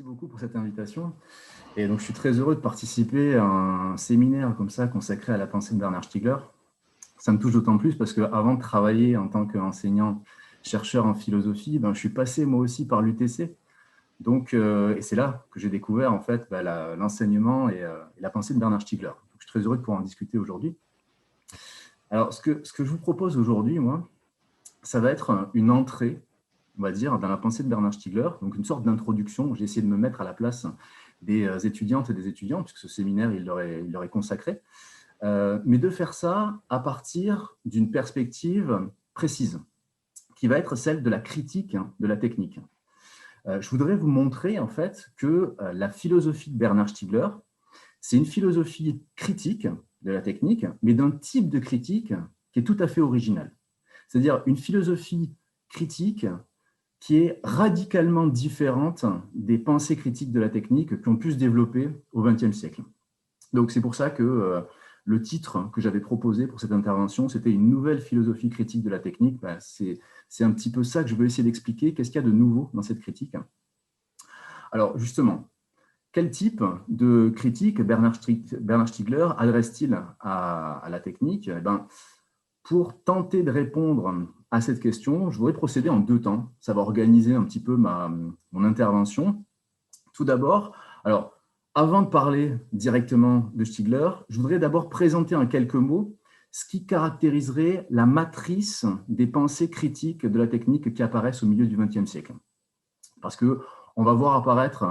beaucoup pour cette invitation. Et donc, je suis très heureux de participer à un séminaire comme ça consacré à la pensée de Bernard Stiegler. Ça me touche d'autant plus parce qu'avant de travailler en tant qu'enseignant chercheur en philosophie, je suis passé moi aussi par l'UTC. Donc, et c'est là que j'ai découvert en fait l'enseignement et la pensée de Bernard Stiegler. Donc, je suis très heureux de pouvoir en discuter aujourd'hui. Alors, ce que je vous propose aujourd'hui, moi, ça va être une entrée, on va dire, dans la pensée de Bernard Stiegler, donc une sorte d'introduction. J'ai essayé de me mettre à la place des étudiantes et des étudiants, puisque ce séminaire, il leur est consacré, mais de faire ça à partir d'une perspective précise, qui va être celle de la critique de la technique. Je voudrais vous montrer, en fait, que la philosophie de Bernard Stiegler, c'est une philosophie critique de la technique, mais d'un type de critique qui est tout à fait original. C'est-à-dire une philosophie critique qui est radicalement différente des pensées critiques de la technique qui ont pu se développer au XXe siècle. Donc c'est pour ça que le titre que j'avais proposé pour cette intervention, c'était une nouvelle philosophie critique de la technique. C'est un petit peu ça que je veux essayer d'expliquer. Qu'est-ce qu'il y a de nouveau dans cette critique? Alors justement, quel type de critique Bernard Stiegler adresse-t-il à la technique? Pour tenter de répondre à cette question, je voudrais procéder en deux temps. Ça va organiser un petit peu mon intervention. Tout d'abord, alors, avant de parler directement de Stiegler, je voudrais d'abord présenter en quelques mots ce qui caractériserait la matrice des pensées critiques de la technique qui apparaissent au milieu du XXe siècle. Parce qu'on va voir apparaître,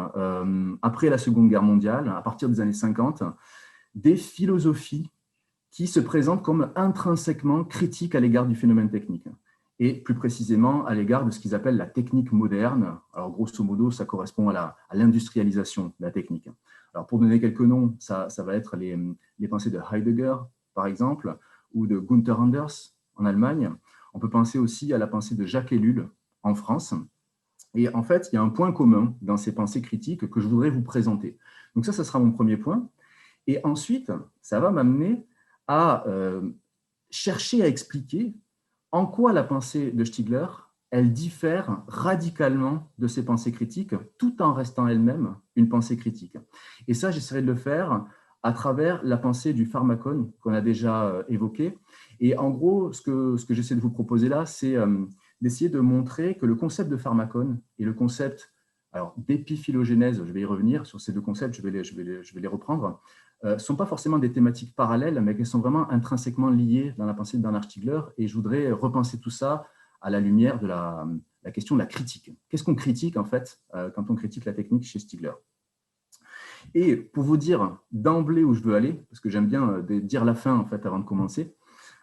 après la Seconde Guerre mondiale, à partir des années 50, des philosophies qui se présentent comme intrinsèquement critiques à l'égard du phénomène technique, et plus précisément à l'égard de ce qu'ils appellent la technique moderne. Alors, grosso modo, ça correspond à l'industrialisation de la technique. Alors, pour donner quelques noms, ça va être les pensées de Heidegger, par exemple, ou de Gunther Anders en Allemagne. On peut penser aussi à la pensée de Jacques Ellul en France. Et en fait, il y a un point commun dans ces pensées critiques que je voudrais vous présenter. Donc ça sera mon premier point. Et ensuite, ça va m'amener à chercher à expliquer en quoi la pensée de Stiegler, elle diffère radicalement de ses pensées critiques, tout en restant elle-même une pensée critique. Et ça, j'essaierai de le faire à travers la pensée du pharmacone qu'on a déjà évoquée. Et en gros, ce que j'essaie de vous proposer là, c'est d'essayer de montrer que le concept de pharmacone et le concept d'épiphylogénèse, je vais y revenir sur ces deux concepts, je vais les reprendre, ne sont pas forcément des thématiques parallèles, mais qu'elles sont vraiment intrinsèquement liées dans la pensée de Bernard Stiegler. Et je voudrais repenser tout ça à la lumière de la question de la critique. Qu'est-ce qu'on critique, en fait, quand on critique la technique chez Stiegler? Et pour vous dire d'emblée où je veux aller, parce que j'aime bien dire la fin, en fait, avant de commencer,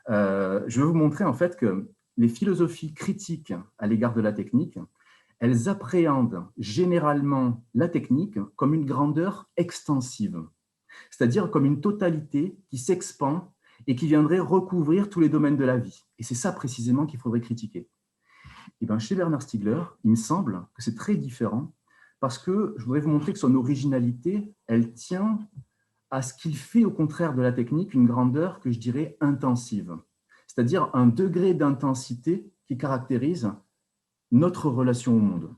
je vais vous montrer, en fait, que les philosophies critiques à l'égard de la technique, elles appréhendent généralement la technique comme une grandeur extensive, c'est-à-dire comme une totalité qui s'expand et qui viendrait recouvrir tous les domaines de la vie. Et c'est ça précisément qu'il faudrait critiquer. Et chez Bernard Stiegler, il me semble que c'est très différent parce que je voudrais vous montrer que son originalité, elle tient à ce qu'il fait au contraire de la technique une grandeur que je dirais intensive, c'est-à-dire un degré d'intensité qui caractérise notre relation au monde.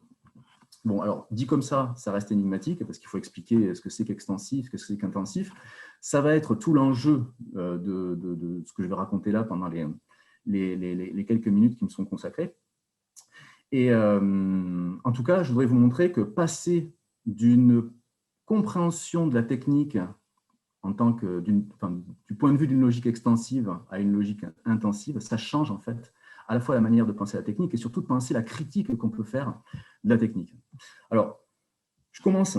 Bon, alors, dit comme ça reste énigmatique parce qu'il faut expliquer ce que c'est qu'extensif, ce que c'est qu'intensif. Ça va être tout l'enjeu de ce que je vais raconter là pendant les quelques minutes qui me sont consacrées. Et en tout cas, je voudrais vous montrer que passer d'une compréhension de la technique en tant que, du point de vue d'une logique extensive à une logique intensive, ça change en fait à la fois la manière de penser la technique et surtout de penser la critique qu'on peut faire de la technique. Alors, je commence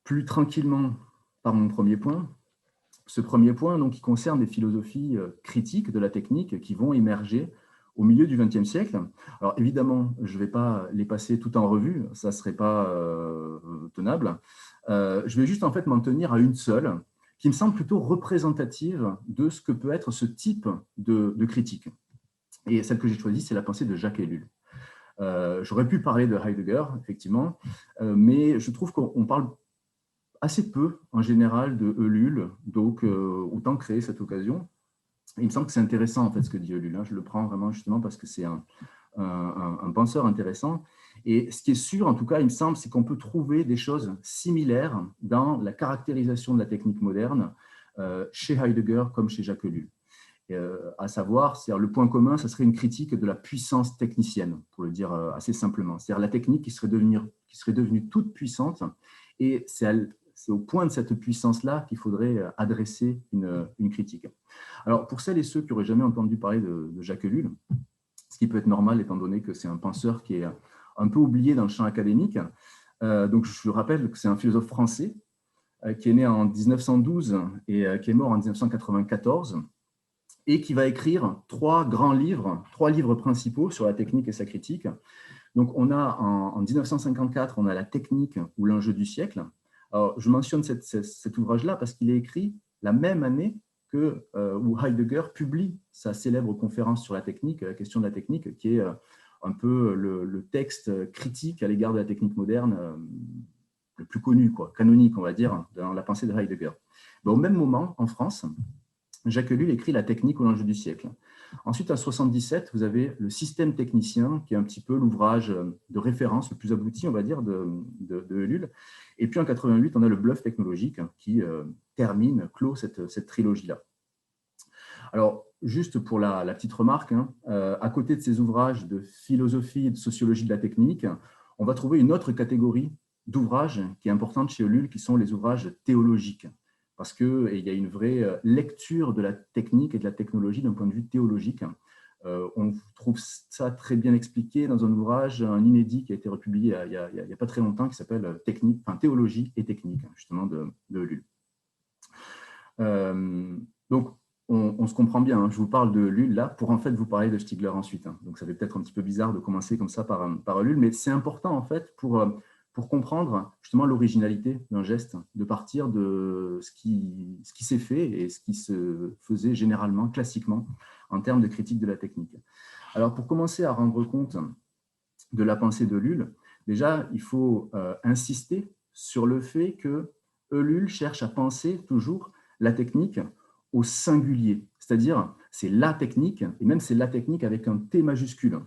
plus tranquillement par mon premier point. Ce premier point, donc, qui concerne les philosophies critiques de la technique qui vont émerger au milieu du XXe siècle. Alors, évidemment, je ne vais pas les passer tout en revue, ça ne serait pas tenable. Je vais juste, en fait, m'en tenir à une seule, qui me semble plutôt représentative de ce que peut être ce type de critique. Et celle que j'ai choisie, c'est la pensée de Jacques Ellul. J'aurais pu parler de Heidegger, effectivement, mais je trouve qu'on parle assez peu, en général, de Ellul, donc autant créer cette occasion. Et il me semble que c'est intéressant, en fait, ce que dit Ellul. Je le prends vraiment justement parce que c'est un penseur intéressant. Et ce qui est sûr, en tout cas, il me semble, c'est qu'on peut trouver des choses similaires dans la caractérisation de la technique moderne chez Heidegger comme chez Jacques Ellul. À savoir, le point commun, ça serait une critique de la puissance technicienne, pour le dire assez simplement. C'est-à-dire la technique qui serait devenue toute puissante, et c'est au point de cette puissance-là qu'il faudrait adresser une critique. Alors, pour celles et ceux qui n'auraient jamais entendu parler de Jacques Ellul, ce qui peut être normal étant donné que c'est un penseur qui est un peu oublié dans le champ académique, donc je rappelle que c'est un philosophe français qui est né en 1912 et qui est mort en 1994, et qui va écrire trois livres principaux sur la technique et sa critique. Donc, on a en 1954, on a La technique ou l'enjeu du siècle. Alors, je mentionne cet ouvrage-là parce qu'il est écrit la même année où Heidegger publie sa célèbre conférence sur la technique, la question de la technique, qui est un peu le texte critique à l'égard de la technique moderne le plus connu, canonique, on va dire, dans la pensée de Heidegger. Mais au même moment, en France, Jacques Ellul écrit La technique ou l'enjeu du siècle. Ensuite, en 1977, vous avez Le système technicien, qui est un petit peu l'ouvrage de référence le plus abouti, on va dire, de Ellul. Et puis en 1988, on a Le bluff technologique qui clôt cette trilogie-là. Alors, juste pour la petite remarque, à côté de ces ouvrages de philosophie et de sociologie de la technique, on va trouver une autre catégorie d'ouvrages qui est importante chez Ellul, qui sont les ouvrages théologiques, parce qu'il y a une vraie lecture de la technique et de la technologie d'un point de vue théologique. On trouve ça très bien expliqué dans un ouvrage, un inédit qui a été republié il n'y a pas très longtemps, qui s'appelle Théologie et technique, justement, de Ellul. Donc, on se comprend bien, je vous parle de Ellul là, pour en fait vous parler de Stigler ensuite. Donc, ça fait peut-être un petit peu bizarre de commencer comme ça par Ellul, mais c'est important en fait pour comprendre justement l'originalité d'un geste, de partir de ce qui s'est fait et ce qui se faisait généralement, classiquement, en termes de critique de la technique. Alors, pour commencer à rendre compte de la pensée d'Ellul, déjà, il faut insister sur le fait que Ellul cherche à penser toujours la technique au singulier, c'est-à-dire c'est la technique, et même c'est la technique avec un T majuscule.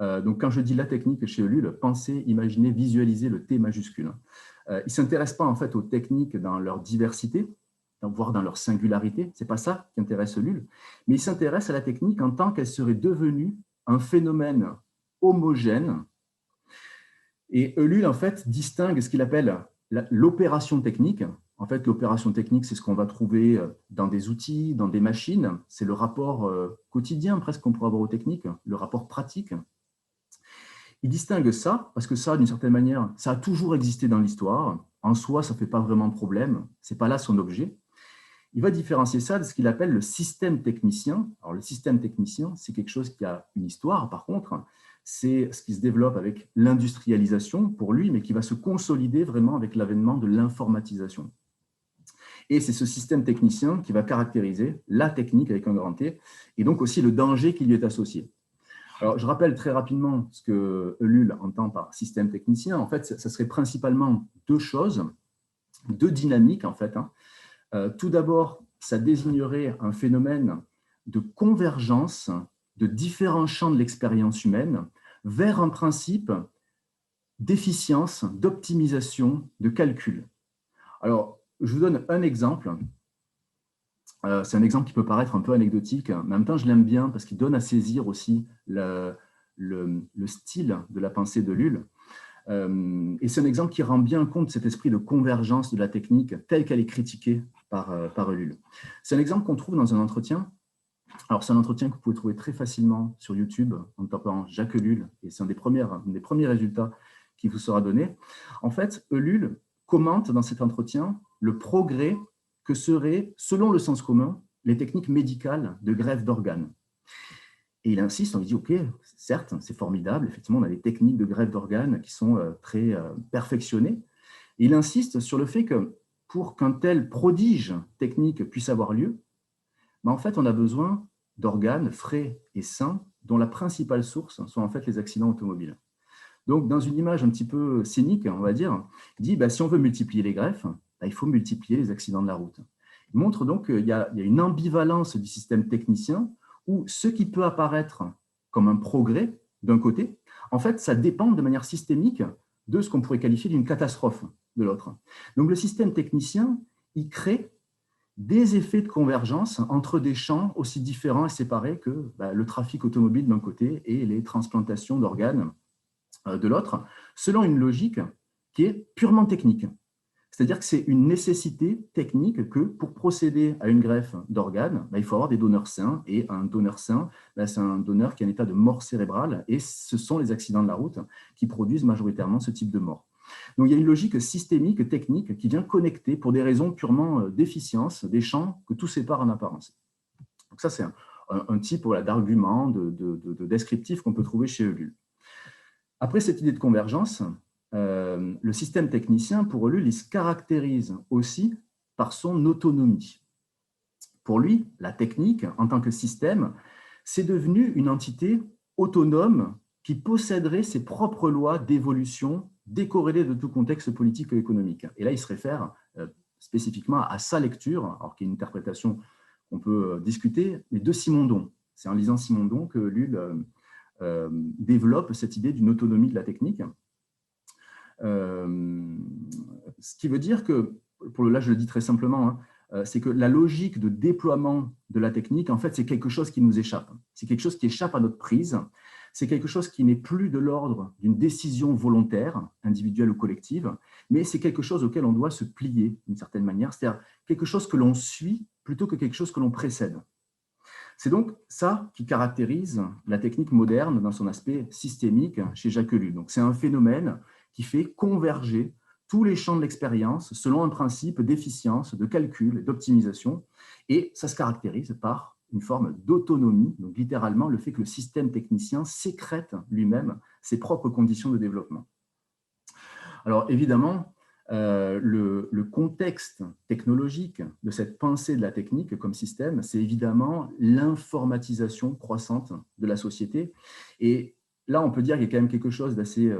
Donc, quand je dis la technique chez Ellul, pensez, imaginez, visualisez le T majuscule. Il ne s'intéresse pas en fait aux techniques dans leur diversité, voire dans leur singularité, ce n'est pas ça qui intéresse Ellul, mais il s'intéresse à la technique en tant qu'elle serait devenue un phénomène homogène. Et Ellul, en fait, distingue ce qu'il appelle l'opération technique. En fait, l'opération technique, c'est ce qu'on va trouver dans des outils, dans des machines. C'est le rapport quotidien, presque, qu'on pourrait avoir aux techniques, le rapport pratique. Il distingue ça, parce que ça, d'une certaine manière, ça a toujours existé dans l'histoire. En soi, ça ne fait pas vraiment problème. Ce n'est pas là son objet. Il va différencier ça de ce qu'il appelle le système technicien. Alors, le système technicien, c'est quelque chose qui a une histoire, par contre. C'est ce qui se développe avec l'industrialisation, pour lui, mais qui va se consolider vraiment avec l'avènement de l'informatisation. Et c'est ce système technicien qui va caractériser la technique avec un grand T, et donc aussi le danger qui lui est associé. Alors, je rappelle très rapidement ce que Ellul entend par système technicien. En fait, ça serait principalement deux choses, deux dynamiques, en fait. Tout d'abord, ça désignerait un phénomène de convergence de différents champs de l'expérience humaine vers un principe d'efficience, d'optimisation, de calcul. Alors, je vous donne un exemple. C'est un exemple qui peut paraître un peu anecdotique, mais en même temps, je l'aime bien parce qu'il donne à saisir aussi le style de la pensée d'Ellul. Et c'est un exemple qui rend bien compte de cet esprit de convergence de la technique telle qu'elle est critiquée par Ellul. C'est un exemple qu'on trouve dans un entretien. Alors, c'est un entretien que vous pouvez trouver très facilement sur YouTube en tapant Jacques Ellul, et c'est un des premiers résultats qui vous sera donné. En fait, Ellul commente dans cet entretien le progrès que seraient, selon le sens commun, les techniques médicales de greffe d'organes. Et il insiste, on lui dit, OK, certes, c'est formidable, effectivement, on a des techniques de greffe d'organes qui sont très perfectionnées. Et il insiste sur le fait que pour qu'un tel prodige technique puisse avoir lieu, en fait, on a besoin d'organes frais et sains dont la principale source sont en fait les accidents automobiles. Donc, dans une image un petit peu cynique, on va dire, il dit, si on veut multiplier les greffes, il faut multiplier les accidents de la route. Il montre donc qu'il y a une ambivalence du système technicien où ce qui peut apparaître comme un progrès d'un côté, en fait, ça dépend de manière systémique de ce qu'on pourrait qualifier d'une catastrophe de l'autre. Donc le système technicien, il crée des effets de convergence entre des champs aussi différents et séparés que le trafic automobile d'un côté et les transplantations d'organes de l'autre, selon une logique qui est purement technique. C'est-à-dire que c'est une nécessité technique que pour procéder à une greffe d'organes, il faut avoir des donneurs sains. Et un donneur sain, c'est un donneur qui est en état de mort cérébrale. Et ce sont les accidents de la route qui produisent majoritairement ce type de mort. Donc il y a une logique systémique, technique, qui vient connecter pour des raisons purement d'efficience des champs que tout sépare en apparence. Donc ça, c'est un type d'argument, de descriptif qu'on peut trouver chez Ellul. Après cette idée de convergence, le système technicien, pour Ellul, il se caractérise aussi par son autonomie. Pour lui, la technique, en tant que système, c'est devenu une entité autonome qui posséderait ses propres lois d'évolution décorrélées de tout contexte politique et économique. Et là, il se réfère spécifiquement à sa lecture, alors qui est une interprétation qu'on peut discuter, mais de Simondon. C'est en lisant Simondon que Ellul développe cette idée d'une autonomie de la technique. Ce qui veut dire que, là je le dis très simplement, c'est que la logique de déploiement de la technique, en fait, c'est quelque chose qui nous échappe. C'est quelque chose qui échappe à notre prise. C'est quelque chose qui n'est plus de l'ordre d'une décision volontaire, individuelle ou collective, mais c'est quelque chose auquel on doit se plier d'une certaine manière, c'est-à-dire quelque chose que l'on suit plutôt que quelque chose que l'on précède. C'est donc ça qui caractérise la technique moderne dans son aspect systémique chez Jacques Ellul. Donc c'est un phénomène qui fait converger tous les champs de l'expérience selon un principe d'efficience, de calcul, d'optimisation, et ça se caractérise par une forme d'autonomie, donc littéralement le fait que le système technicien sécrète lui-même ses propres conditions de développement. Alors évidemment, le contexte technologique de cette pensée de la technique comme système, c'est évidemment l'informatisation croissante de la société. Et là, on peut dire qu'il y a quand même quelque chose d'assez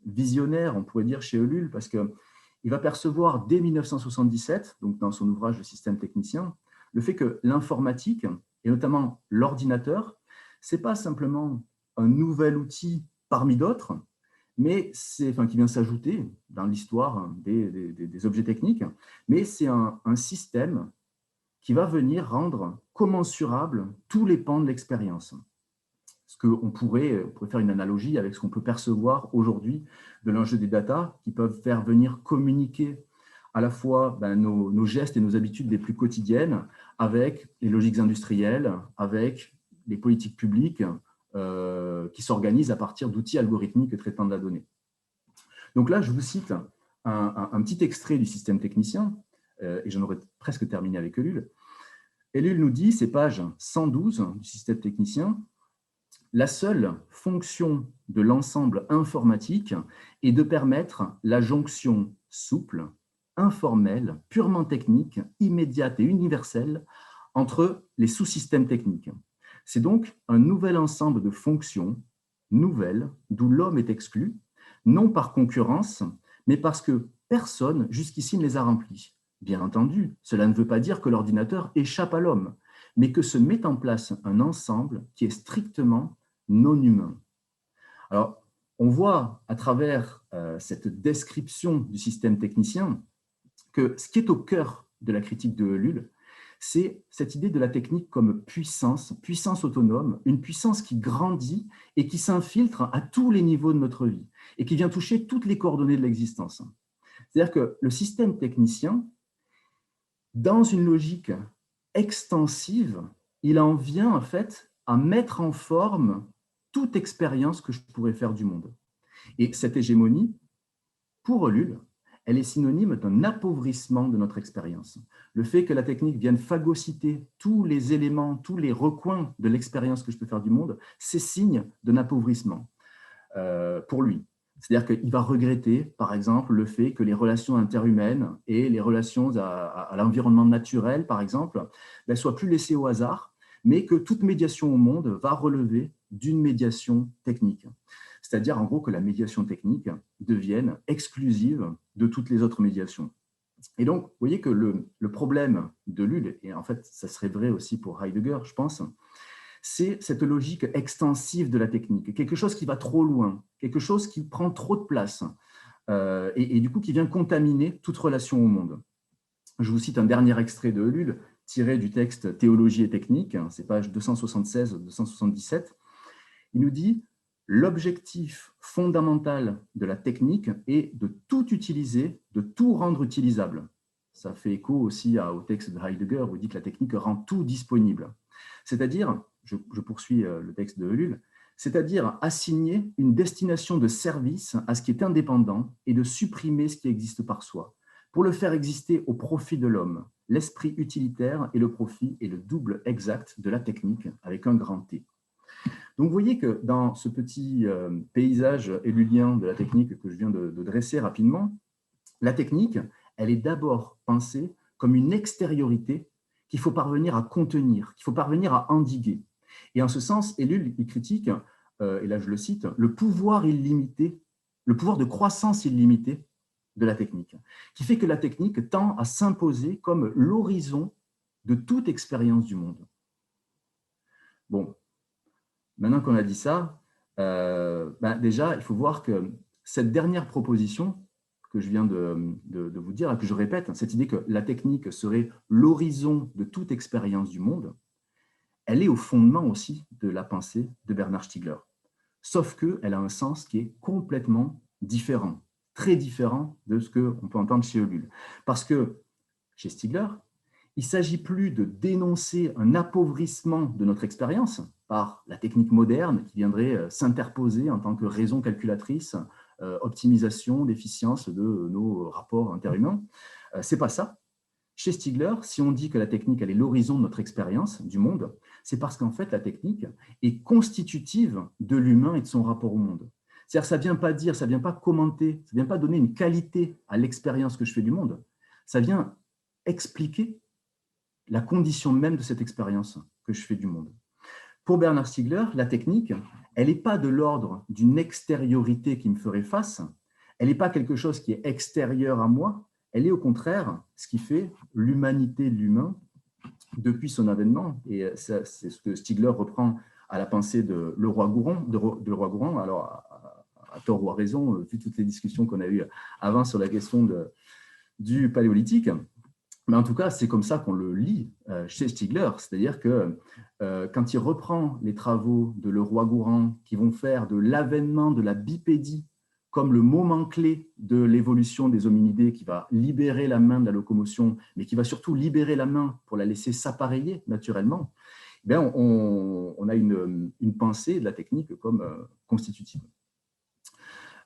visionnaire, on pourrait dire, chez Ellul, parce qu'il va percevoir dès 1977, donc dans son ouvrage « Le système technicien », le fait que l'informatique, et notamment l'ordinateur, ce n'est pas simplement un nouvel outil parmi d'autres, mais qui vient s'ajouter dans l'histoire des objets techniques, mais c'est un système qui va venir rendre commensurables tous les pans de l'expérience. Ce qu'on pourrait faire une analogie avec ce qu'on peut percevoir aujourd'hui de l'enjeu des data, qui peuvent faire venir communiquer à la fois nos gestes et nos habitudes les plus quotidiennes avec les logiques industrielles, avec les politiques publiques, qui s'organisent à partir d'outils algorithmiques traitant de la donnée. Donc là, je vous cite un petit extrait du système technicien, et j'en aurais presque terminé avec Ellul. Ellul nous dit, c'est page 112 du système technicien, « La seule fonction de l'ensemble informatique est de permettre la jonction souple, informelle, purement technique, immédiate et universelle entre les sous-systèmes techniques. C'est donc un nouvel ensemble de fonctions nouvelles d'où l'homme est exclu, non par concurrence, mais parce que personne jusqu'ici ne les a remplies. Bien entendu, cela ne veut pas dire que l'ordinateur échappe à l'homme, mais que se met en place un ensemble qui est strictement non humain. » Alors, on voit à travers cette description du système technicien que ce qui est au cœur de la critique de Ellul, c'est cette idée de la technique comme puissance, puissance autonome, une puissance qui grandit et qui s'infiltre à tous les niveaux de notre vie et qui vient toucher toutes les coordonnées de l'existence. C'est-à-dire que le système technicien, dans une logique extensive, il en vient en fait à mettre en forme toute expérience que je pourrais faire du monde. Et cette hégémonie, pour Ellul, elle est synonyme d'un appauvrissement de notre expérience. Le fait que la technique vienne phagocyter tous les éléments, tous les recoins de l'expérience que je peux faire du monde, c'est signe d'un appauvrissement pour lui. C'est-à-dire qu'il va regretter, par exemple, le fait que les relations interhumaines et les relations à l'environnement naturel, par exemple, ne soient plus laissées au hasard, mais que toute médiation au monde va relever d'une médiation technique. C'est-à-dire, en gros, que la médiation technique devienne exclusive de toutes les autres médiations. Et donc, vous voyez que le problème de Ellul, et en fait, ça serait vrai aussi pour Heidegger, je pense, c'est cette logique extensive de la technique, quelque chose qui va trop loin, quelque chose qui prend trop de place et du coup qui vient contaminer toute relation au monde. Je vous cite un dernier extrait de Ellul, tiré du texte Théologie et technique, c'est page 276-277. Il nous dit « L'objectif fondamental de la technique est de tout utiliser, de tout rendre utilisable. » Ça fait écho aussi au texte de Heidegger où il dit que la technique rend tout disponible. C'est-à-dire, je poursuis le texte de Ellul, c'est-à-dire assigner une destination de service à ce qui est indépendant et de supprimer ce qui existe par soi, pour le faire exister au profit de l'homme. L'esprit utilitaire et le profit est le double exact de la technique avec un grand T. Donc vous voyez que dans ce petit paysage ellulien de la technique que je viens de dresser rapidement, la technique, elle est d'abord pensée comme une extériorité qu'il faut parvenir à contenir, qu'il faut parvenir à endiguer. Et en ce sens, Ellul, il critique, et là je le cite, le pouvoir illimité, le pouvoir de croissance illimitée de la technique, qui fait que la technique tend à s'imposer comme l'horizon de toute expérience du monde. Bon, maintenant qu'on a dit ça, déjà, il faut voir que cette dernière proposition que je viens de vous dire, que je répète, cette idée que la technique serait l'horizon de toute expérience du monde, elle est au fondement aussi de la pensée de Bernard Stiegler. Sauf qu'elle a un sens qui est complètement différent, très différent de ce qu'on peut entendre chez Ellul. Parce que chez Stiegler, il ne s'agit plus de dénoncer un appauvrissement de notre expérience par la technique moderne qui viendrait s'interposer en tant que raison calculatrice, optimisation, d'efficience de nos rapports interhumains. Ce n'est pas ça. Chez Stiegler, si on dit que la technique elle est l'horizon de notre expérience du monde, c'est parce qu'en fait, la technique est constitutive de l'humain et de son rapport au monde. C'est-à-dire, ça ne vient pas dire, ça ne vient pas commenter, ça ne vient pas donner une qualité à l'expérience que je fais du monde, ça vient expliquer la condition même de cette expérience que je fais du monde. Pour Bernard Stiegler, la technique, elle n'est pas de l'ordre d'une extériorité qui me ferait face, elle n'est pas quelque chose qui est extérieur à moi, elle est au contraire ce qui fait l'humanité de l'humain depuis son avènement. Et c'est ce que Stiegler reprend à la pensée de Leroi-Gourhan, alors à tort ou à raison, vu toutes les discussions qu'on a eues avant sur la question du paléolithique. Mais en tout cas, c'est comme ça qu'on le lit chez Stiegler, c'est-à-dire que quand il reprend les travaux de Leroi-Gourhan qui vont faire de l'avènement de la bipédie comme le moment clé de l'évolution des hominidés qui va libérer la main de la locomotion, mais qui va surtout libérer la main pour la laisser s'appareiller naturellement, eh bien, on a une pensée de la technique comme constitutive.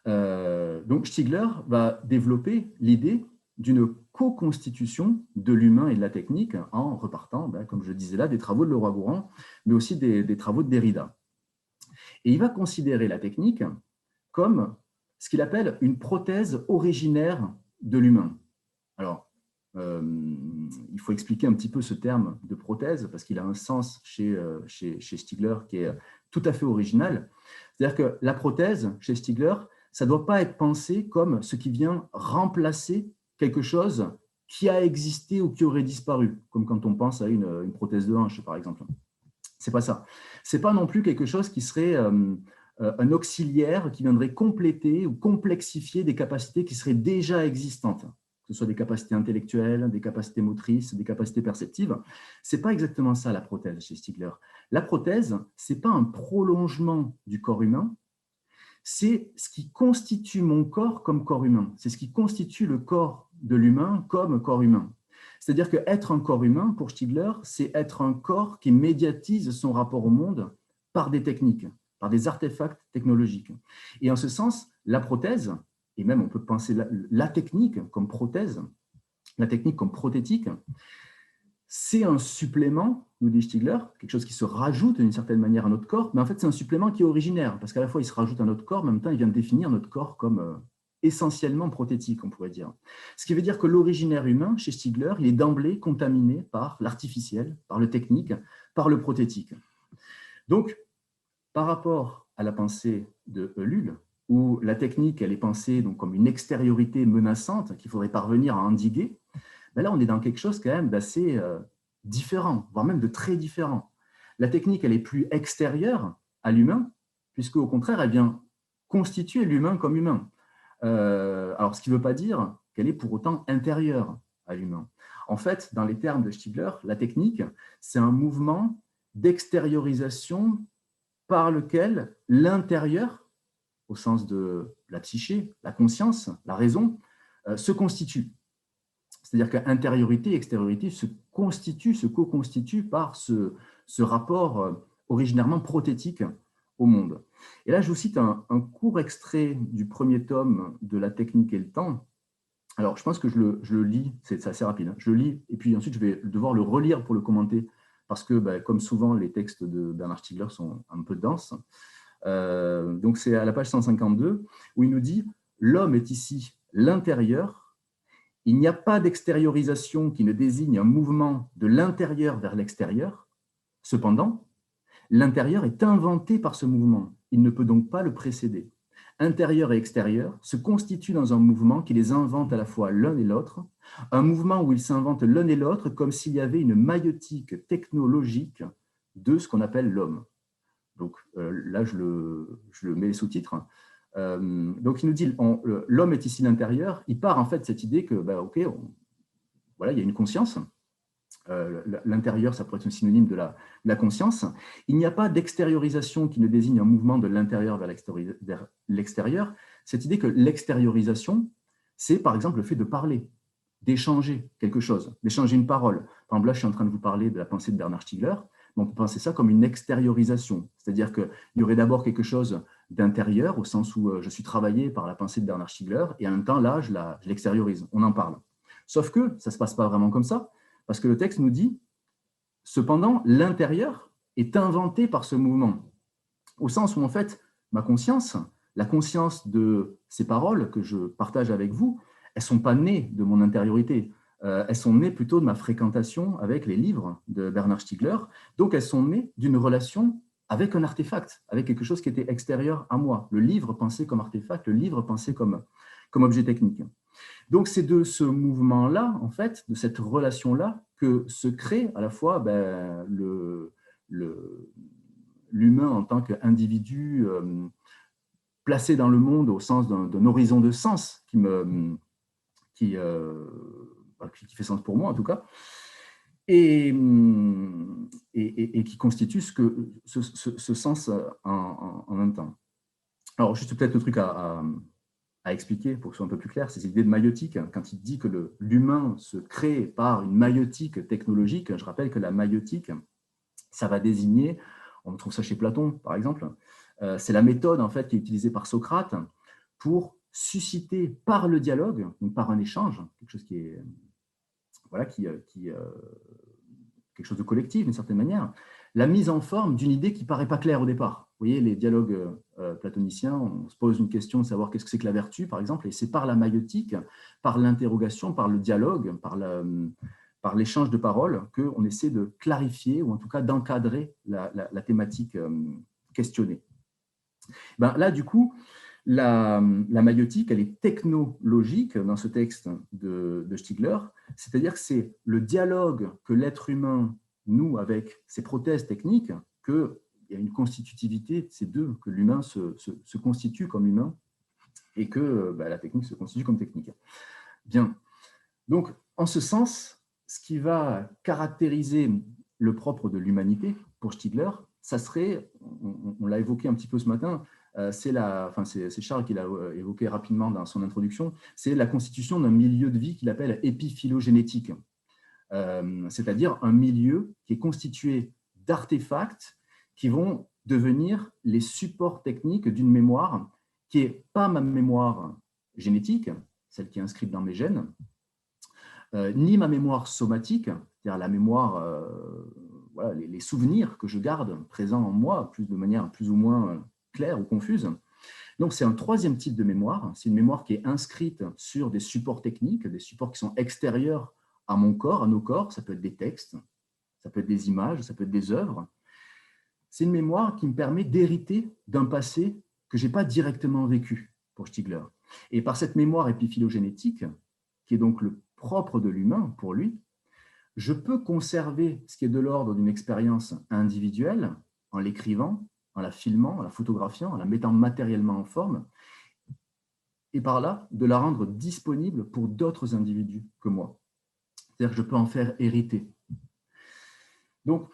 Donc Stiegler va développer l'idée d'une co-constitution de l'humain et de la technique en repartant, comme je disais là, des travaux de Leroi-Gourhan, mais aussi des travaux de Derrida. Et il va considérer la technique comme ce qu'il appelle une prothèse originaire de l'humain. Alors, il faut expliquer un petit peu ce terme de prothèse parce qu'il a un sens chez Stiegler qui est tout à fait original. C'est-à-dire que la prothèse, chez Stiegler, ça ne doit pas être pensé comme ce qui vient remplacer quelque chose qui a existé ou qui aurait disparu, comme quand on pense à une prothèse de hanche, par exemple. Ce n'est pas ça. Ce n'est pas non plus quelque chose qui serait un auxiliaire qui viendrait compléter ou complexifier des capacités qui seraient déjà existantes, que ce soit des capacités intellectuelles, des capacités motrices, des capacités perceptives. Ce n'est pas exactement ça la prothèse chez Stiegler. La prothèse, ce n'est pas un prolongement du corps humain, c'est ce qui constitue mon corps comme corps humain. C'est ce qui constitue le corps de l'humain comme corps humain. C'est-à-dire qu'être un corps humain, pour Stiegler, c'est être un corps qui médiatise son rapport au monde par des techniques, par des artefacts technologiques. Et en ce sens, la prothèse, et même on peut penser la technique comme prothèse, la technique comme prothétique, c'est un supplément, nous dit Stiegler, quelque chose qui se rajoute d'une certaine manière à notre corps, mais en fait c'est un supplément qui est originaire, parce qu'à la fois il se rajoute à notre corps, mais en même temps il vient de définir notre corps comme essentiellement prothétique, on pourrait dire. Ce qui veut dire que l'originaire humain, chez Stiegler, il est d'emblée contaminé par l'artificiel, par le technique, par le prothétique. Donc, par rapport à la pensée de Ellul, où la technique elle est pensée donc, comme une extériorité menaçante qu'il faudrait parvenir à endiguer, ben là on est dans quelque chose quand même d'assez différent, voire même de très différent. La technique, elle est plus extérieure à l'humain, puisque au contraire, elle vient constituer l'humain comme humain. Alors, ce qui ne veut pas dire qu'elle est pour autant intérieure à l'humain. En fait, dans les termes de Stigler, la technique, c'est un mouvement d'extériorisation par lequel l'intérieur, au sens de la psyché, la conscience, la raison, se constitue. C'est-à-dire qu'intériorité et extériorité se constituent, se co-constituent par ce rapport originairement prothétique au monde. Et là, je vous cite un court extrait du premier tome de La technique et le temps. Alors, je pense que je le lis, c'est assez rapide, hein. Je le lis et puis ensuite, je vais devoir le relire pour le commenter parce que, comme souvent, les textes de Bernard Stiegler sont un peu denses. Donc, c'est à la page 152 où il nous dit « L'homme est ici l'intérieur. Il n'y a pas d'extériorisation qui ne désigne un mouvement de l'intérieur vers l'extérieur. Cependant, l'intérieur est inventé par ce mouvement. Il ne peut donc pas le précéder. Intérieur et extérieur se constituent dans un mouvement qui les invente à la fois l'un et l'autre, un mouvement où ils s'inventent l'un et l'autre comme s'il y avait une maïeutique technologique de ce qu'on appelle l'homme. » Donc là, je le mets les sous-titres. Donc il nous dit, l'homme est ici l'intérieur. Il part en fait de cette idée que, ok, voilà, il y a une conscience. L'intérieur, ça pourrait être un synonyme de la conscience. Il n'y a pas d'extériorisation qui ne désigne un mouvement de l'intérieur vers l'extérieur. Cette idée que l'extériorisation, c'est par exemple le fait de parler, d'échanger quelque chose, d'échanger une parole. Par exemple, là, je suis en train de vous parler de la pensée de Bernard Stiegler. On peut penser ça comme une extériorisation, c'est-à-dire qu'il y aurait d'abord quelque chose d'intérieur, au sens où je suis travaillé par la pensée de Bernard Stiegler, et en même temps, là, je l'extériorise, on en parle. Sauf que ça ne se passe pas vraiment comme ça, parce que le texte nous dit, cependant, l'intérieur est inventé par ce mouvement, au sens où, en fait, ma conscience, la conscience de ces paroles que je partage avec vous, elles ne sont pas nées de mon intériorité. Elles sont nées plutôt de ma fréquentation avec les livres de Bernard Stiegler. Donc, elles sont nées d'une relation avec un artefact, avec quelque chose qui était extérieur à moi. Le livre pensé comme artefact, le livre pensé comme objet technique. Donc, c'est de ce mouvement-là, en fait, de cette relation-là, que se crée à la fois l'humain en tant qu'individu placé dans le monde au sens d'un horizon de sens qui fait sens pour moi en tout cas, et qui constitue ce sens en même temps. Alors, juste peut-être le truc à expliquer pour que ce soit un peu plus clair, c'est cette idée de maïeutique. Quand il dit que l'humain se crée par une maïeutique technologique, je rappelle que la maïeutique, ça va désigner, on trouve ça chez Platon par exemple, c'est la méthode en fait qui est utilisée par Socrate pour susciter par le dialogue, donc par un échange, quelque chose qui est quelque chose de collectif d'une certaine manière, la mise en forme d'une idée qui ne paraît pas claire au départ. Vous voyez, les dialogues platoniciens, on se pose une question de savoir qu'est-ce que c'est que la vertu, par exemple, et c'est par la maïeutique, par l'interrogation, par le dialogue, par l'échange de paroles, qu'on essaie de clarifier, ou en tout cas d'encadrer la thématique questionnée. Là, du coup, la maïeutique, elle est technologique dans ce texte de Stiegler, c'est-à-dire que c'est le dialogue que l'être humain noue avec ses prothèses techniques, qu'il y a une constitutivité de ces deux, que l'humain se constitue comme humain et que la technique se constitue comme technique. Bien. Donc, en ce sens, ce qui va caractériser le propre de l'humanité pour Stiegler, ça serait, on l'a évoqué un petit peu ce matin, c'est Charles qui l'a évoqué rapidement dans son introduction, c'est la constitution d'un milieu de vie qu'il appelle épiphylogénétique, c'est-à-dire un milieu qui est constitué d'artefacts qui vont devenir les supports techniques d'une mémoire qui n'est pas ma mémoire génétique, celle qui est inscrite dans mes gènes, ni ma mémoire somatique, c'est-à-dire la mémoire, les souvenirs que je garde présents en moi, de manière plus ou moins claire ou confuse. Donc, c'est un troisième type de mémoire. C'est une mémoire qui est inscrite sur des supports techniques, des supports qui sont extérieurs à mon corps, à nos corps. Ça peut être des textes, ça peut être des images, ça peut être des œuvres. C'est une mémoire qui me permet d'hériter d'un passé que je n'ai pas directement vécu, pour Stiegler. Et par cette mémoire épiphylogénétique, qui est donc le propre de l'humain pour lui, je peux conserver ce qui est de l'ordre d'une expérience individuelle en l'écrivant, en la filmant, en la photographiant, en la mettant matériellement en forme, et par là, de la rendre disponible pour d'autres individus que moi. C'est-à-dire que je peux en faire hériter. Donc,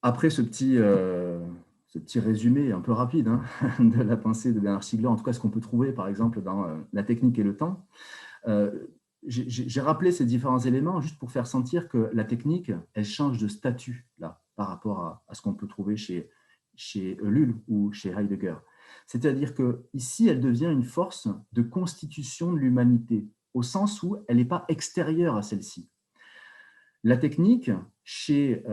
après ce petit résumé un peu rapide de la pensée de Bernard Stiegler, en tout cas ce qu'on peut trouver par exemple dans La technique et le temps, j'ai rappelé ces différents éléments juste pour faire sentir que la technique, elle change de statut là, par rapport à ce qu'on peut trouver chez Lull ou chez Heidegger. C'est-à-dire qu'ici, elle devient une force de constitution de l'humanité, au sens où elle n'est pas extérieure à celle-ci. La technique, chez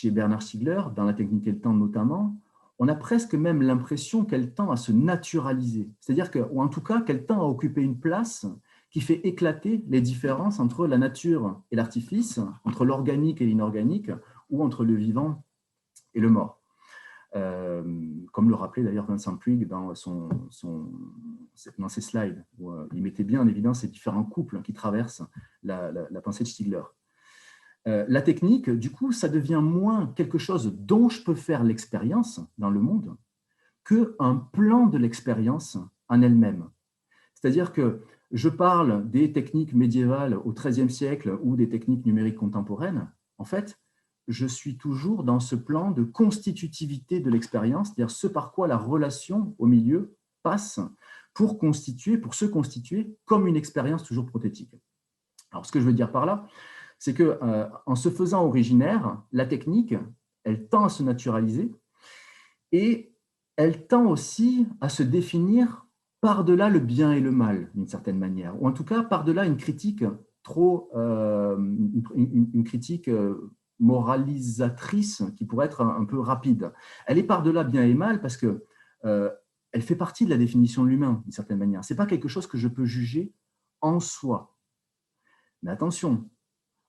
Bernard Stiegler, dans La technique et le temps notamment, on a presque même l'impression qu'elle tend à se naturaliser. C'est-à-dire ou en tout cas, qu'elle tend à occuper une place qui fait éclater les différences entre la nature et l'artifice, entre l'organique et l'inorganique, ou entre le vivant et le mort. Comme le rappelait d'ailleurs Vincent Puig dans ses slides, où il mettait bien en évidence ces différents couples qui traversent la pensée de Stiegler. La technique, du coup, ça devient moins quelque chose dont je peux faire l'expérience dans le monde qu'un plan de l'expérience en elle-même. C'est-à-dire que je parle des techniques médiévales au XIIIe siècle ou des techniques numériques contemporaines. En fait, je suis toujours dans ce plan de constitutivité de l'expérience, c'est-à-dire ce par quoi la relation au milieu passe pour se constituer comme une expérience toujours prothétique. Alors, ce que je veux dire par là, c'est qu'en se faisant originaire, la technique, elle tend à se naturaliser et elle tend aussi à se définir par-delà le bien et le mal, d'une certaine manière, ou en tout cas par-delà une critique une critique moralisatrice qui pourrait être un peu rapide. Elle est par-delà bien et mal parce que elle fait partie de la définition de l'humain, d'une certaine manière. Ce n'est pas quelque chose que je peux juger en soi. Mais attention,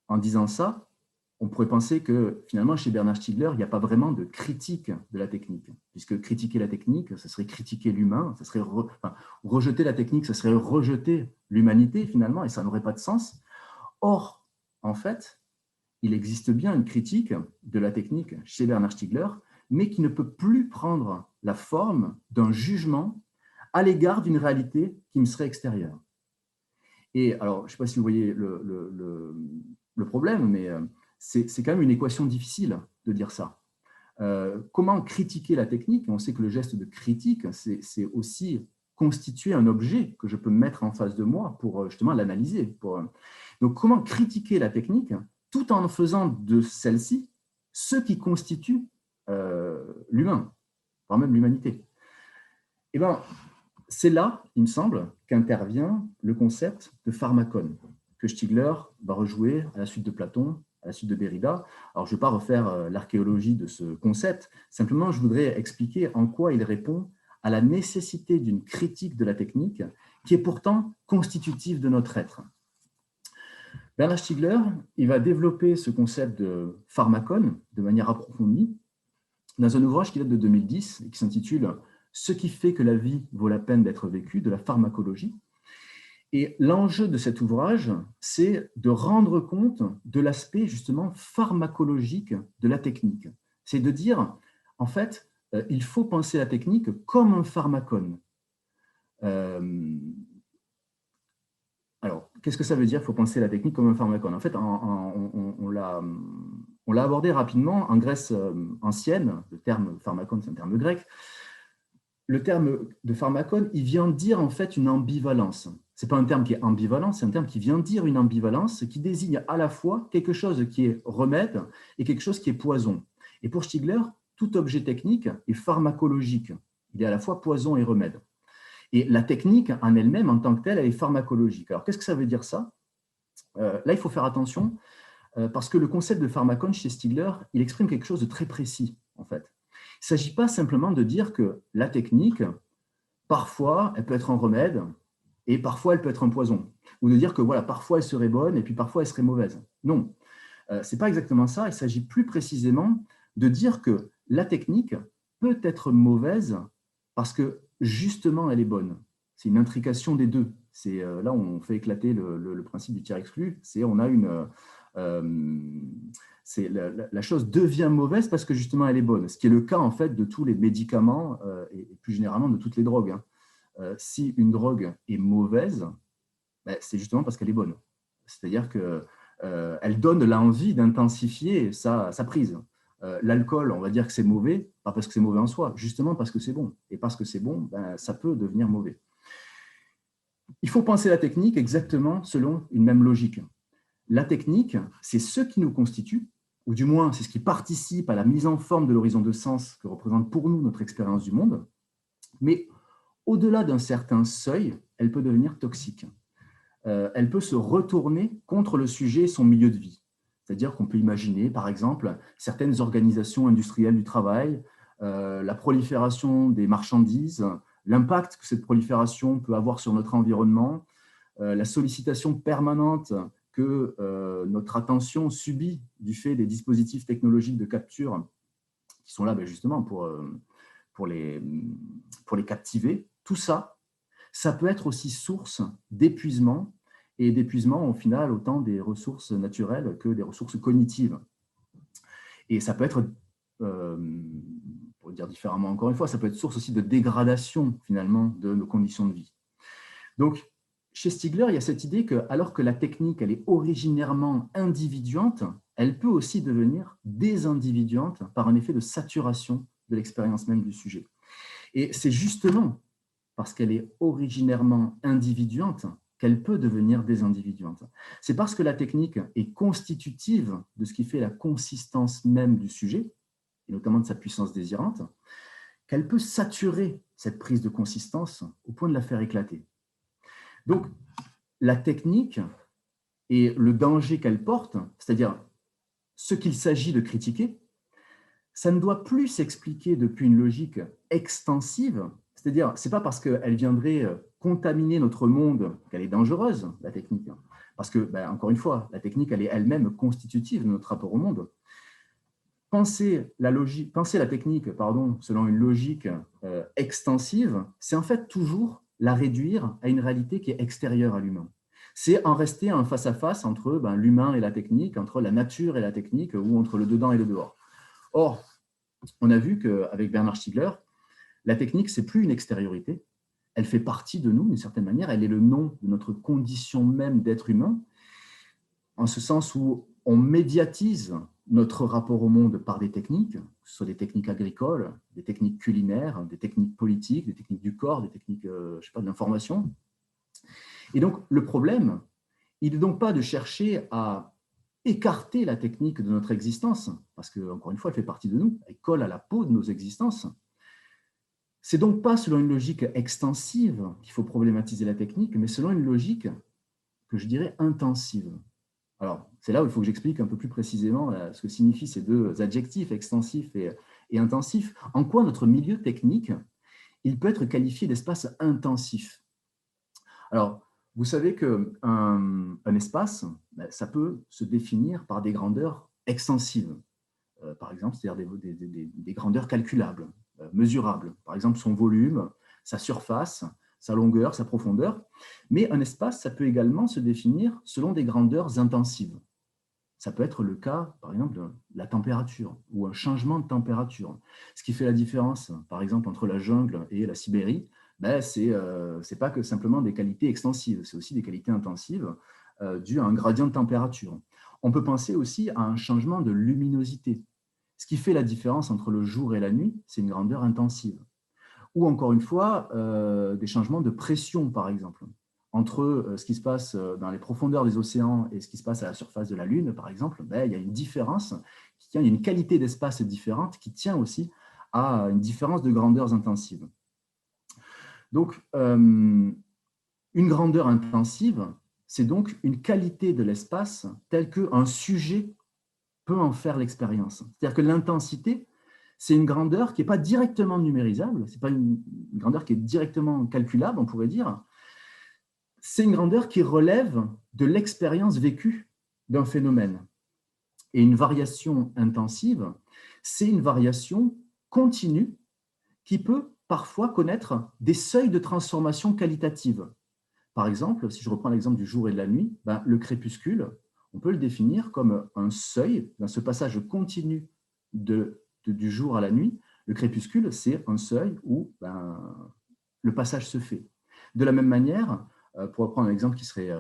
en disant ça, on pourrait penser que finalement, chez Bernard Stiegler, il n'y a pas vraiment de critique de la technique, puisque critiquer la technique, ça serait critiquer l'humain, ça serait rejeter la technique, ça serait rejeter l'humanité finalement, et ça n'aurait pas de sens. Or, en fait, il existe bien une critique de la technique chez Bernard Stiegler, mais qui ne peut plus prendre la forme d'un jugement à l'égard d'une réalité qui me serait extérieure. Et alors, je ne sais pas si vous voyez le problème, mais c'est quand même une équation difficile de dire ça. Comment critiquer la technique? On sait que le geste de critique, c'est aussi constituer un objet que je peux mettre en face de moi pour justement l'analyser. Donc, comment critiquer la technique tout en faisant de celle-ci ce qui constitue l'humain, voire même l'humanité? Eh bien, c'est là, il me semble, qu'intervient le concept de pharmacone, que Stiegler va rejouer à la suite de Platon, à la suite de Derrida. Alors, je ne vais pas refaire l'archéologie de ce concept, simplement je voudrais expliquer en quoi il répond à la nécessité d'une critique de la technique qui est pourtant constitutive de notre être. Bernard Stiegler, il va développer ce concept de pharmacone de manière approfondie dans un ouvrage qui date de 2010 et qui s'intitule « Ce qui fait que la vie vaut la peine d'être vécue » de la pharmacologie. Et l'enjeu de cet ouvrage, c'est de rendre compte de l'aspect justement pharmacologique de la technique. C'est de dire, en fait, il faut penser la technique comme un pharmacone. Alors, qu'est-ce que ça veut dire, il faut penser la technique comme un pharmacone? En fait, on l'a abordé rapidement en Grèce ancienne. Le terme pharmacone, c'est un terme grec. Le terme de pharmacone, il vient dire en fait une ambivalence. Ce n'est pas un terme qui est ambivalent, c'est un terme qui vient dire une ambivalence qui désigne à la fois quelque chose qui est remède et quelque chose qui est poison. Et pour Stiegler, tout objet technique est pharmacologique. Il est à la fois poison et remède. Et la technique en elle-même, en tant que telle, elle est pharmacologique. Alors, qu'est-ce que ça veut dire ça? Là, il faut faire attention parce que le concept de pharmacone chez Stiegler, il exprime quelque chose de très précis, en fait. Il ne s'agit pas simplement de dire que la technique, parfois, elle peut être un remède et parfois, elle peut être un poison. Ou de dire que voilà, parfois, elle serait bonne et puis parfois, elle serait mauvaise. Non, ce n'est pas exactement ça. Il s'agit plus précisément de dire que la technique peut être mauvaise parce que justement, elle est bonne. C'est une intrication des deux. Là, on fait éclater le principe du tiers exclu. On a La chose devient mauvaise parce que justement elle est bonne, ce qui est le cas en fait de tous les médicaments et plus généralement de toutes les drogues. Si une drogue est mauvaise, ben, c'est justement parce qu'elle est bonne. C'est-à-dire qu'elle donne l'envie d'intensifier sa prise. L'alcool, on va dire que c'est mauvais, pas parce que c'est mauvais en soi, justement parce que c'est bon. Et parce que c'est bon, ben, ça peut devenir mauvais. Il faut penser la technique exactement selon une même logique. La technique, c'est ce qui nous constitue, ou du moins c'est ce qui participe à la mise en forme de l'horizon de sens que représente pour nous notre expérience du monde. Mais au-delà d'un certain seuil, elle peut devenir toxique. Elle peut se retourner contre le sujet et son milieu de vie. C'est-à-dire qu'on peut imaginer, par exemple, certaines organisations industrielles du travail, la prolifération des marchandises, l'impact que cette prolifération peut avoir sur notre environnement, la sollicitation permanente que notre attention subit du fait des dispositifs technologiques de capture qui sont là justement pour les captiver. Tout ça, ça peut être aussi source d'épuisement, et d'épuisement au final autant des ressources naturelles que des ressources cognitives. Et ça peut être, pour le dire différemment encore une fois, ça peut être source aussi de dégradation finalement de nos conditions de vie. Donc, chez Stigler, il y a cette idée que, alors que la technique elle est originairement individuante, elle peut aussi devenir désindividuante par un effet de saturation de l'expérience même du sujet. Et c'est justement parce qu'elle est originairement individuante qu'elle peut devenir désindividuante. C'est parce que la technique est constitutive de ce qui fait la consistance même du sujet, et notamment de sa puissance désirante, qu'elle peut saturer cette prise de consistance au point de la faire éclater. Donc, la technique et le danger qu'elle porte, c'est-à-dire ce qu'il s'agit de critiquer, ça ne doit plus s'expliquer depuis une logique extensive, c'est-à-dire, ce n'est pas parce qu'elle viendrait contaminer notre monde qu'elle est dangereuse, la technique. Parce que, encore une fois, la technique, elle est elle-même constitutive de notre rapport au monde. Penser la technique selon une logique extensive, c'est en fait toujours la réduire à une réalité qui est extérieure à l'humain. C'est en rester à un face-à-face entre l'humain et la technique, entre la nature et la technique, ou entre le dedans et le dehors. Or, on a vu qu'avec Bernard Stiegler, la technique, ce n'est plus une extériorité, elle fait partie de nous d'une certaine manière, elle est le nom de notre condition même d'être humain, en ce sens où on médiatise notre rapport au monde par des techniques, que ce soit des techniques agricoles, des techniques culinaires, des techniques politiques, des techniques du corps, des techniques de l'information. Et donc, le problème, il n'est donc pas de chercher à écarter la technique de notre existence, parce qu'encore une fois, elle fait partie de nous, elle colle à la peau de nos existences. C'est donc pas selon une logique extensive qu'il faut problématiser la technique, mais selon une logique que je dirais intensive. Alors, c'est là où il faut que j'explique un peu plus précisément ce que signifient ces deux adjectifs, extensif et intensif. En quoi notre milieu technique, il peut être qualifié d'espace intensif. Alors, vous savez qu'un espace, ça peut se définir par des grandeurs extensives. Par exemple, c'est-à-dire des grandeurs calculables, mesurables. Par exemple, son volume, sa surface, sa longueur, sa profondeur. Mais un espace, ça peut également se définir selon des grandeurs intensives. Ça peut être le cas, par exemple, de la température ou un changement de température. Ce qui fait la différence, par exemple, entre la jungle et la Sibérie, c'est pas que simplement des qualités extensives, c'est aussi des qualités intensives dues à un gradient de température. On peut penser aussi à un changement de luminosité. Ce qui fait la différence entre le jour et la nuit, c'est une grandeur intensive. Ou encore une fois, des changements de pression, par exemple. Entre ce qui se passe dans les profondeurs des océans et ce qui se passe à la surface de la Lune, par exemple, il y a une différence, il y a une qualité d'espace différente qui tient aussi à une différence de grandeurs intensives. Donc, une grandeur intensive, c'est donc une qualité de l'espace telle qu'un sujet peut en faire l'expérience. C'est-à-dire que l'intensité, c'est une grandeur qui n'est pas directement numérisable, ce n'est pas une grandeur qui est directement calculable, on pourrait dire. C'est une grandeur qui relève de l'expérience vécue d'un phénomène. Et une variation intensive, c'est une variation continue qui peut parfois connaître des seuils de transformation qualitative. Par exemple, si je reprends l'exemple du jour et de la nuit, le crépuscule, on peut le définir comme un seuil, dans ce passage continu du jour à la nuit. Le crépuscule, c'est un seuil où le passage se fait. De la même manière, pour reprendre un exemple qui serait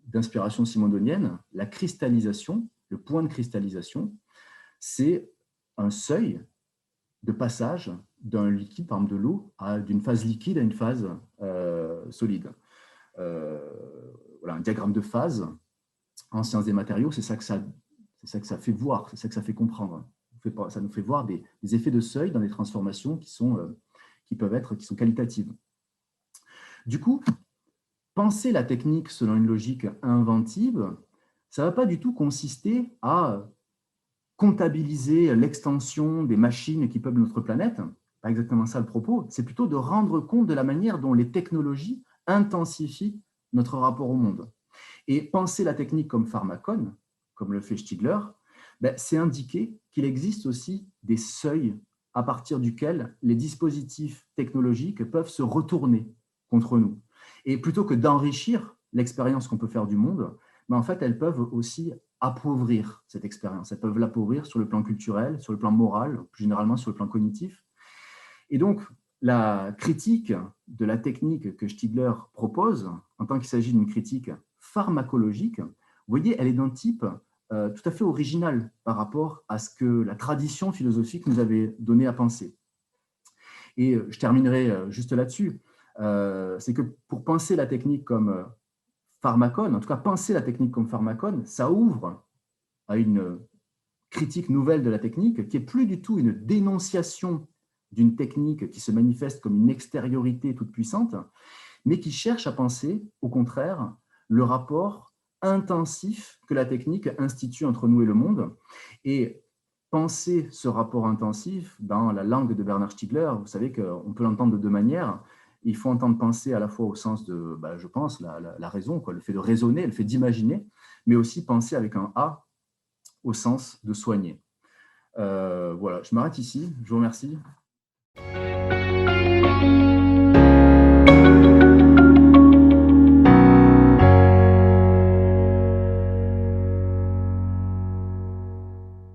d'inspiration simondonienne, la cristallisation, le point de cristallisation, c'est un seuil de passage d'un liquide, par exemple de l'eau, d'une phase liquide à une phase solide. Voilà, un diagramme de phase en sciences des matériaux, c'est ça que ça fait voir, c'est ça que ça fait comprendre. Ça nous fait voir des effets de seuil dans les transformations qui sont qualitatives. Du coup, penser la technique selon une logique inventive, ça ne va pas du tout consister à comptabiliser l'extension des machines qui peuplent notre planète. Pas exactement ça le propos. C'est plutôt de rendre compte de la manière dont les technologies intensifient notre rapport au monde. Et penser la technique comme pharmacone, comme le fait Stigler, c'est indiquer qu'il existe aussi des seuils à partir duquel les dispositifs technologiques peuvent se retourner contre nous. Et plutôt que d'enrichir l'expérience qu'on peut faire du monde, en fait, elles peuvent aussi appauvrir cette expérience. Elles peuvent l'appauvrir sur le plan culturel, sur le plan moral, plus généralement sur le plan cognitif. Et donc, la critique de la technique que Stigler propose, en tant qu'il s'agit d'une critique pharmacologique, vous voyez, elle est d'un type tout à fait original par rapport à ce que la tradition philosophique nous avait donné à penser. Et je terminerai juste là-dessus. C'est que pour penser la technique comme pharmacone, en tout cas penser la technique comme pharmacone, ça ouvre à une critique nouvelle de la technique qui n'est plus du tout une dénonciation d'une technique qui se manifeste comme une extériorité toute puissante, mais qui cherche à penser, au contraire, le rapport intensif que la technique institue entre nous et le monde. Et penser ce rapport intensif dans la langue de Bernard Stiegler, vous savez qu'on peut l'entendre de deux manières. Il faut entendre penser à la fois au sens de, je pense, la raison, quoi, le fait de raisonner, le fait d'imaginer, mais aussi penser avec un A au sens de soigner. Voilà, je m'arrête ici. Je vous remercie.